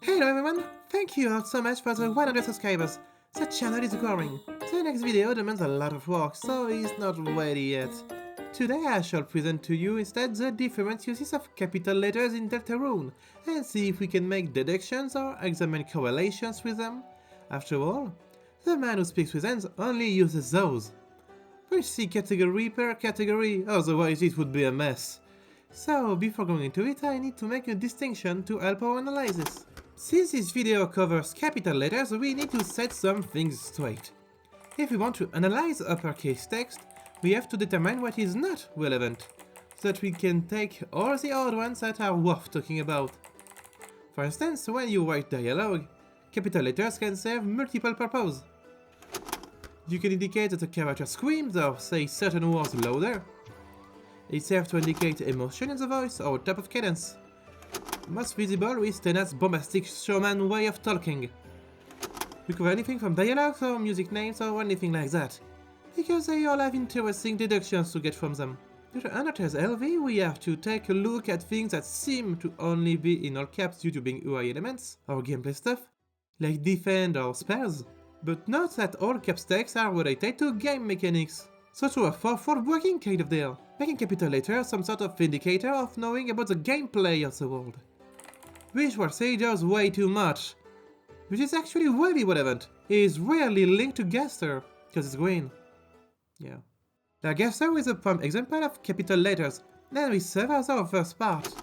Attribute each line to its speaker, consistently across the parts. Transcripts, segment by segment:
Speaker 1: Hello everyone, thank you all so much for the 100 subscribers. The channel is growing. The next video demands a lot of work, so it's not ready yet. Today I shall present to you instead the different uses of capital letters in Deltarune, and see if we can make deductions or examine correlations with them. After all, the man who speaks with hands only uses those. We'll see category per category, otherwise it would be a mess. So, before going into it, I need to make a distinction to help our analysis. Since this video covers capital letters, we need to set some things straight. If we want to analyze uppercase text, we have to determine what is not relevant, so that we can take all the odd ones that are worth talking about. For instance, when you write dialogue, capital letters can serve multiple purposes. You can indicate that a character screams or says certain words louder. It serves to indicate emotion in the voice or type of cadence. Most visible with Tena's bombastic showman way of talking. We cover anything from dialogues or music names or anything like that, because they all have interesting deductions to get from them. To undertake LV, we have to take a look at things that seem to only be in all caps due to being UI elements or gameplay stuff, like defend or spells. But note that all caps text are related to game mechanics, so to a fourfold working kind of deal, making capital letters some sort of indicator of knowing about the gameplay of the world. Visual say does way too much, which is actually really relevant. It is rarely linked to Gaster, because it's green. Yeah. Now Gaster is a prime example of capital letters, then we serve as our first part.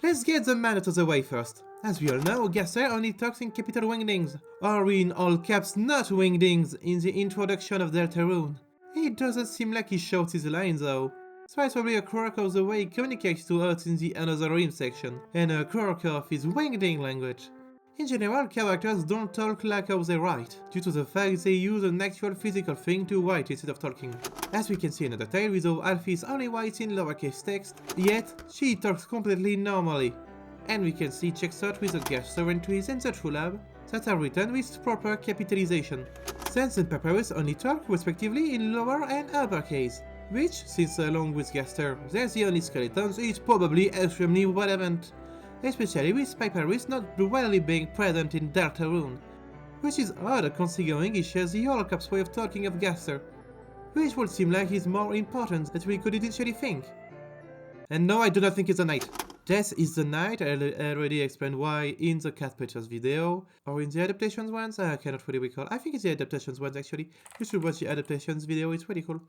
Speaker 1: Let's get the man out of the way first. As we all know, Gaster only talks in capital wingdings, or in all caps not wingdings in the introduction of Deltarune. It doesn't seem like he shouts his lines though, so it's probably a quirk of the way he communicates to us in the Another Rim section, and a quirk of his wingding language. In general, characters don't talk like how they write, due to the fact they use an actual physical thing to write instead of talking. As we can see in the tale, with how Alfie only writes in lowercase text, yet she talks completely normally. And we can see checks out with the Gaster entries and the True Lab that are written with proper capitalization. Sense and Papyrus only talk respectively in lower and uppercase, which, since along with Gaster they're the only skeletons, is probably extremely relevant, especially with Papyrus not rarely being present in Deltarune, which is odd considering he shares the all caps way of talking of Gaster, which would seem like he's more important than we could initially think. And no, I do not think it's a knight. Death is the Knight. I already explained why in the Cat Pictures video, or in the adaptations ones, I cannot really recall. I think it's the adaptations ones actually. You should watch the adaptations video, it's pretty cool.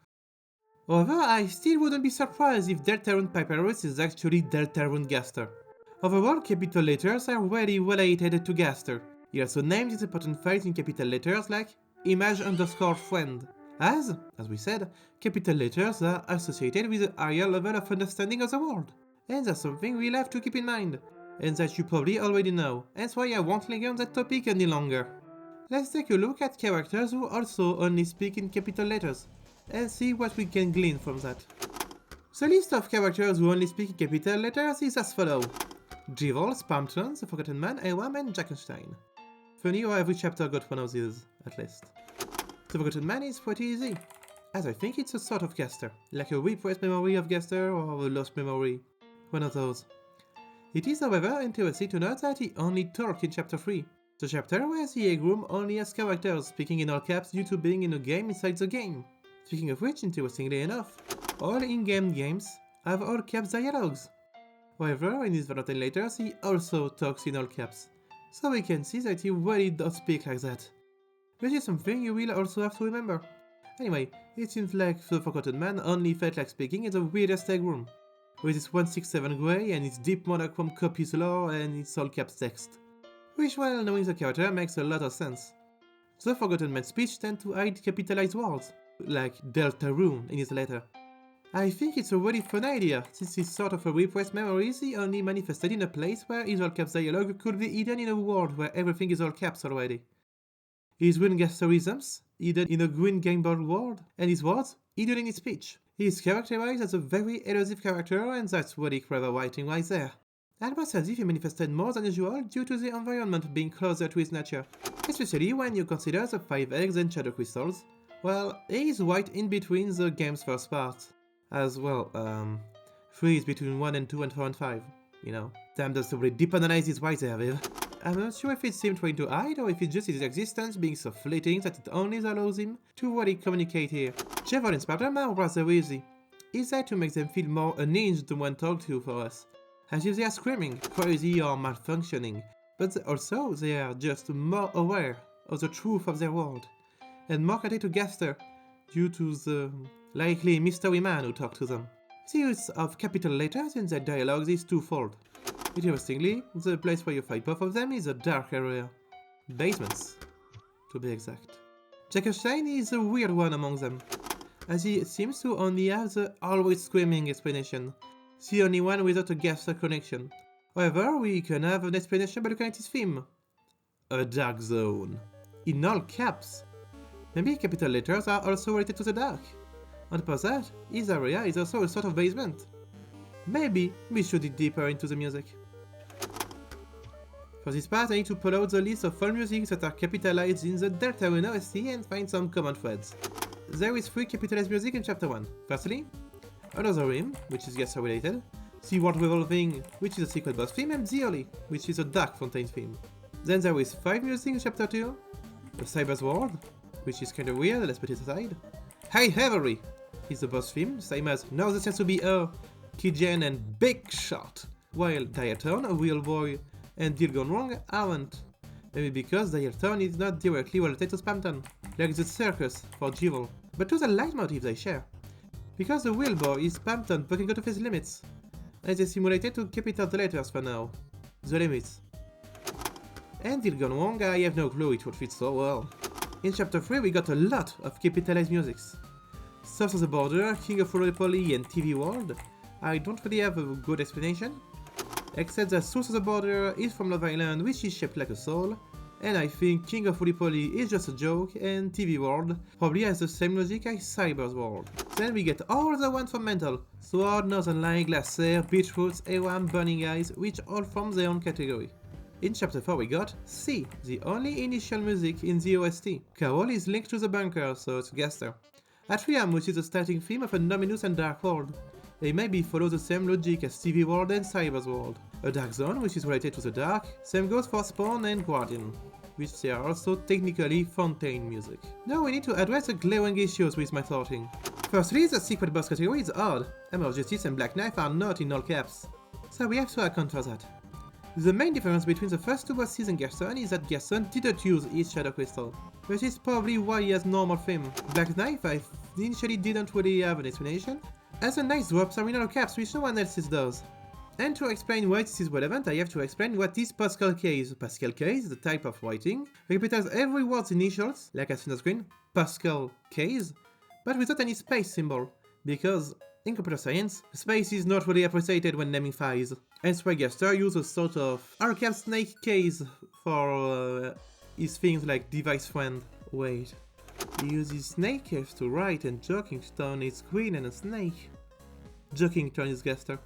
Speaker 1: However, I still wouldn't be surprised if Deltarune Papyrus is actually Deltarune Gaster. Overall, capital letters are very related to Gaster. He also named his important files in capital letters like image_friend. As we said, capital letters are associated with a higher level of understanding of the world. And that's something we'll have to keep in mind, and that you probably already know, hence why I won't linger on that topic any longer. Let's take a look at characters who also only speak in capital letters, and see what we can glean from that. The list of characters who only speak in capital letters is as follows: Jival, Spamton, The Forgotten Man, Ewam, and Jackenstein. Funny how every chapter got one of these, at least. The Forgotten Man is pretty easy, as I think it's a sort of Gaster, like a repressed memory of Gaster or a lost memory. One of those. It is, however, interesting to note that he only talked in chapter 3, the chapter where the egg room only has characters speaking in all caps due to being in a game inside the game. Speaking of which, interestingly enough, all in-game games have all caps dialogues. However, in his Valentine letters, he also talks in all caps, so we can see that he really does speak like that. Which is something you will also have to remember. Anyway, it seems like the Forgotten Man only felt like speaking in the weirdest egg room, with its 167 grey and its deep monochrome copies lore and its all caps text. Which, while knowing the character, makes a lot of sense. The Forgotten Man's speech tends to hide capitalized words, like Deltarune in his letter. I think it's a really fun idea, since this sort of a repressed memory is only manifested in a place where his all caps dialogue could be hidden in a world where everything is all caps already. His green Gasterisms hidden in a green Game Boy world, and his words hidden in his speech. He is characterized as a very elusive character, and that's really clever writing right there. Almost as if he manifested more than usual due to the environment being closer to his nature, especially when you consider the 5 eggs and shadow crystals. Well, he is right in between the game's first part. As well, 3 is between 1 and 2 and 4 and 5, you know. Damn, that's a really deep analysis right there, Viv. I'm not sure if it's him trying to hide or if it's just his existence being so fleeting that it only allows him to really communicate here. Jevon and Spartan are rather easy. Is that to make them feel more unhinged when talked to for us? As if they are screaming, crazy or malfunctioning, but also they are just more aware of the truth of their world, and more connected to Gaster due to the likely mystery man who talked to them. The use of capital letters in their dialogues is twofold. Interestingly, the place where you fight both of them is a dark area. Basements, to be exact. Jackenstein is a weird one among them, as he seems to only have the always screaming explanation, the only one without a Gaster connection. However, we can have an explanation by looking at his theme. A dark zone. In all caps. Maybe capital letters are also related to the dark. On top of that, his area is also a sort of basement. Maybe we should dig deeper into the music. For this part, I need to pull out the list of all music that are capitalized in the Deltarune OST and find some common threads. There is 3 capitalized music in chapter 1. Firstly, Another Rim, which is Gaster related, The World Revolving, which is a secret boss theme, and The Early, which is a Dark Fontaine theme. Then there is 5 music in chapter 2, The Cyber's World, which is kinda weird, let's put it aside. High Heavery is the boss theme, same as Now There Seems to Be a, Kijen and Big Shot, while Diaton, A Real Boy, and Deal Gone Wrong aren't. Maybe because Diaton is not directly related to Spamton, like the circus for Jewel, but to the leitmotif they share. Because the Real Boy is Spamton poking out of his limits, and they simulated to capital the letters for now. The limits. And Deal Gone Wrong, I have no clue, it would fit so well. In chapter 3 we got a lot of capitalized musics. South of the Border, King of Roly and TV World. I don't really have a good explanation, except that South of the Border is from Love Island, which is shaped like a soul, and I think King of Roly is just a joke, and TV World probably has the same logic as Cyber's World. Then we get all the ones from Mental, Sword, Northern Light, Glacier, Beetroots, Ewan, Burning Eyes, which all form their own category. In chapter 4 we got C, the only initial music in the OST. Carol is linked to the bunker, so it's Gaster. Atrium, which is the starting theme of an ominous and dark world. They maybe follow the same logic as TV World and Cyber's World. A dark zone, which is related to the dark, same goes for Spawn and Guardian, which they are also technically Fontaine music. Now we need to address the glaring issues with my sorting. Firstly, the secret boss category is odd. Hammer of Justice and Black Knife are not in all caps, so we have to account for that. The main difference between the first 2 bosses and Gerson is that Gerson didn't use his Shadow Crystal, which is probably why he has normal theme. Black Knife, I initially didn't really have an explanation, as the nice drops are in all caps which no one else does. And to explain why this is relevant, I have to explain what is Pascal case. Pascal case, the type of writing, repeats every word's initials, like as in the screen, Pascal case, but without any space symbol, because in computer science, space is not really appreciated when naming files. Hence why Gaster uses a sort of all-cap snake case for his things like device friend. Wait, he uses snake case to write and joking stone is green and a snake. Joking turn is Gaster.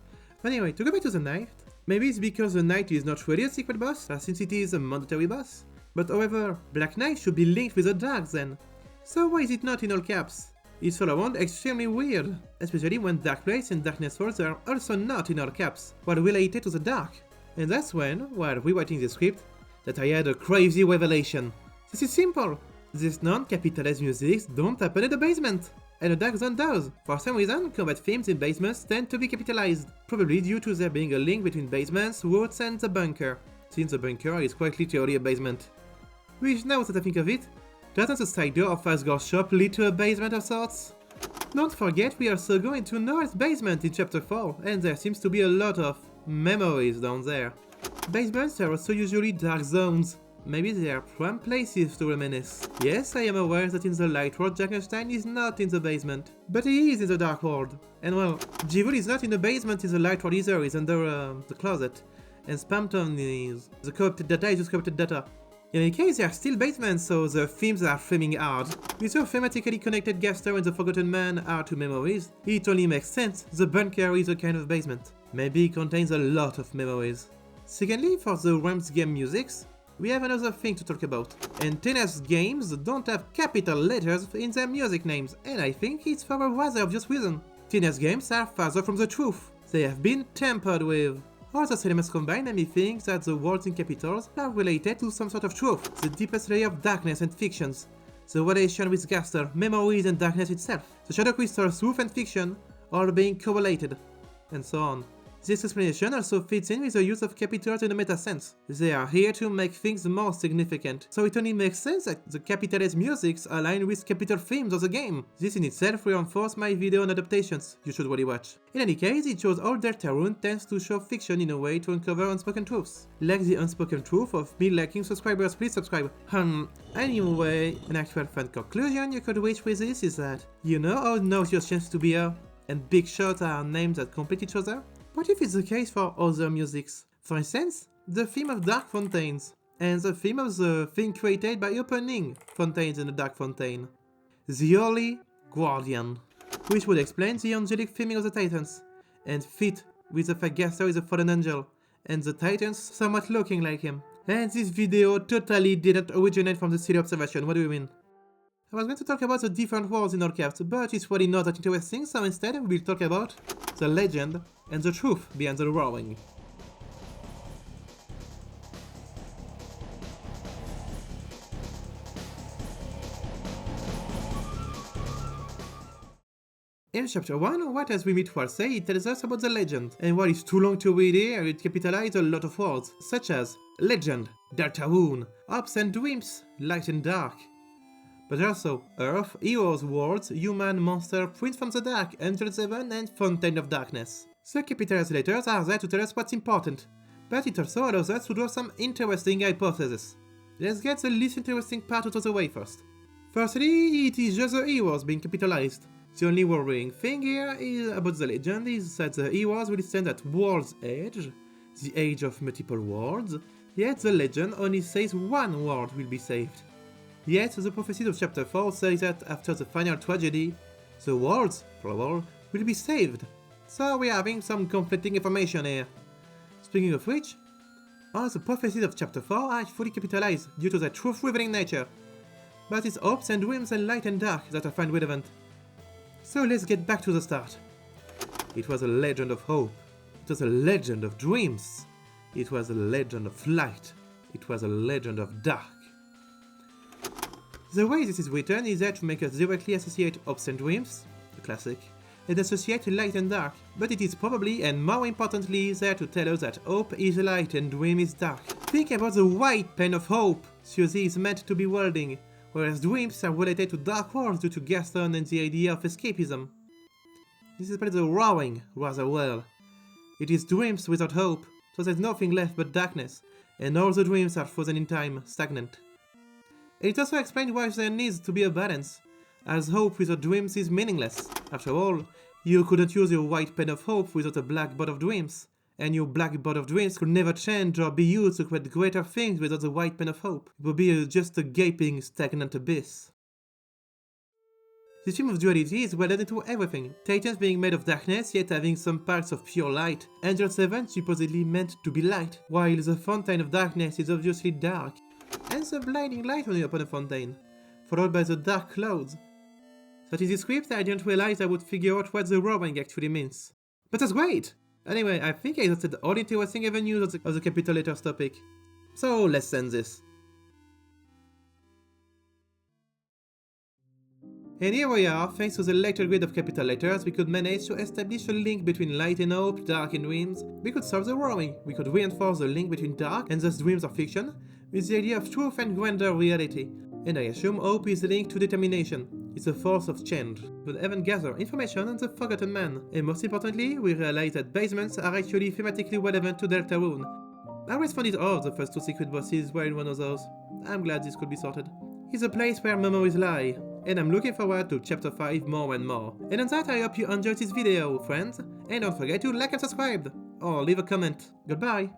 Speaker 1: Anyway, to go back to the knight, maybe it's because the knight is not really a secret boss, since it is a mandatory boss. But however, Black Knight should be linked with the dark then. So why is it not in all caps? It's all around extremely weird, especially when Dark Place and Darkness Falls are also not in all caps, while related to the dark. And that's when, while rewriting the script, that I had a crazy revelation. This is simple. These non-capitalized musics don't happen in the basement, and the Dark Zone does. For some reason, combat themes in basements tend to be capitalized, probably due to there being a link between basements, woods and the bunker, since the bunker is quite literally a basement. Which, now that I think of it, doesn't the side door of Asgard's shop lead to a basement of sorts? Don't forget we also go into Noel's basement in chapter 4, and there seems to be a lot of memories down there. Basements are also usually dark zones. Maybe they are prime places to reminisce. Yes, I am aware that in the light world Jackenstein is not in the basement, but he is in the dark world. And well, Jivul is not in the basement in the light world either, he's under the closet. And Spamton is... the corrupted data is just corrupted data. In any case, they are still basements, so the themes are framing hard. With your thematically connected Gaster and the Forgotten Man are two memories, it only makes sense the bunker is a kind of basement. Maybe it contains a lot of memories. Secondly, for the Rams game musics, we have another thing to talk about. Antenna's games don't have capital letters in their music names, and I think it's for a rather obvious reason. Tina's games are farther from the truth. They have been tampered with. All those elements combine and me think that the worlds in capitals are related to some sort of truth, the deepest layer of darkness and fictions, the relation with Gaster, memories and darkness itself, the shadow crystals, truth and fiction, all being correlated, and so on. This explanation also fits in with the use of capitals in a meta sense. They are here to make things more significant, so it only makes sense that the capitalist musics align with capital themes of the game. This in itself reinforces my video on adaptations, you should really watch. In any case, it shows how Deltarune tends to show fiction in a way to uncover unspoken truths. Like the unspoken truth of me liking subscribers, please subscribe. Anyway, an actual fun conclusion you could reach with this is that, you know how knows your chance to be here, and big shots are names that complete each other? What if it's the case for other musics? For instance, the theme of Dark Fountains, and the theme of the thing created by opening Fountains in the Dark Fountain. The Holy Guardian, which would explain the angelic theming of the Titans, and fit with the fact Gaster is a fallen angel, and the Titans somewhat looking like him. And this video totally didn't originate from the silly observation, what do you mean? I was going to talk about the different worlds in all caps, but it's really not that interesting, so instead we'll talk about the legend and the truth behind the roaring. In chapter 1, what as we meet Wall say, it tells us about the legend, and while it's too long to read here, it capitalizes a lot of words, such as legend, Deltarune, hopes and dreams, light and dark. But also Earth, Heroes, Worlds, Human, Monster, Prince from the Dark, Angels Heaven, and Fountain of Darkness. The capitalized letters are there to tell us what's important, but it also allows us to draw some interesting hypotheses. Let's get the least interesting part out of the way first. Firstly, it is just the heroes being capitalized. The only worrying thing here is about the legend is that the heroes will stand at World's Edge, the age of multiple worlds, yet the legend only says one world will be saved. Yet the prophecies of chapter 4 say that after the final tragedy, the worlds, plural, will be saved. So we're having some conflicting information here. Speaking of which, all the prophecies of chapter 4 are fully capitalized due to their truth-revealing nature. But it's hopes and dreams and light and dark that I find relevant. So let's get back to the start. It was a legend of hope. It was a legend of dreams. It was a legend of light. It was a legend of dark. The way this is written is there to make us directly associate hopes and dreams, the classic, and associate light and dark, but it is probably and more importantly there to tell us that hope is light and dream is dark. Think about the white pen of hope Suzy is meant to be wielding, whereas dreams are related to dark worlds due to Gaster and the idea of escapism. This is the roaring rather well. It is dreams without hope, so there's nothing left but darkness, and all the dreams are frozen in time, stagnant. It also explains why there needs to be a balance, as hope without dreams is meaningless. After all, you couldn't use your white pen of hope without a black board of dreams, and your black board of dreams could never change or be used to create greater things without the white pen of hope. It would be just a gaping, stagnant abyss. This theme of duality is welded into everything, Titans being made of darkness yet having some parts of pure light, Angels Heaven supposedly meant to be light, while the Fountain of Darkness is obviously dark, and the blinding light when you open a fountain, followed by the dark clouds. That is the script, I didn't realize I would figure out what the roaring actually means. But that's great! Anyway, I think I exhausted all interesting avenues of the capital letters topic. So let's end this. And here we are, thanks to the later grid of capital letters, we could manage to establish a link between light and hope, dark and dreams. We could solve the roaring. We could reinforce the link between dark and thus dreams or fiction with the idea of truth and grander reality. And I assume hope is linked to determination. It's a force of change. But even gather information on the Forgotten Man. And most importantly, we realize that basements are actually thematically relevant to Deltarune. I always found it odd the first two secret bosses were in one of those. I'm glad this could be sorted. It's a place where memories lie. And I'm looking forward to chapter 5 more and more. And on that, I hope you enjoyed this video, friends. And don't forget to like and subscribe. Or leave a comment. Goodbye.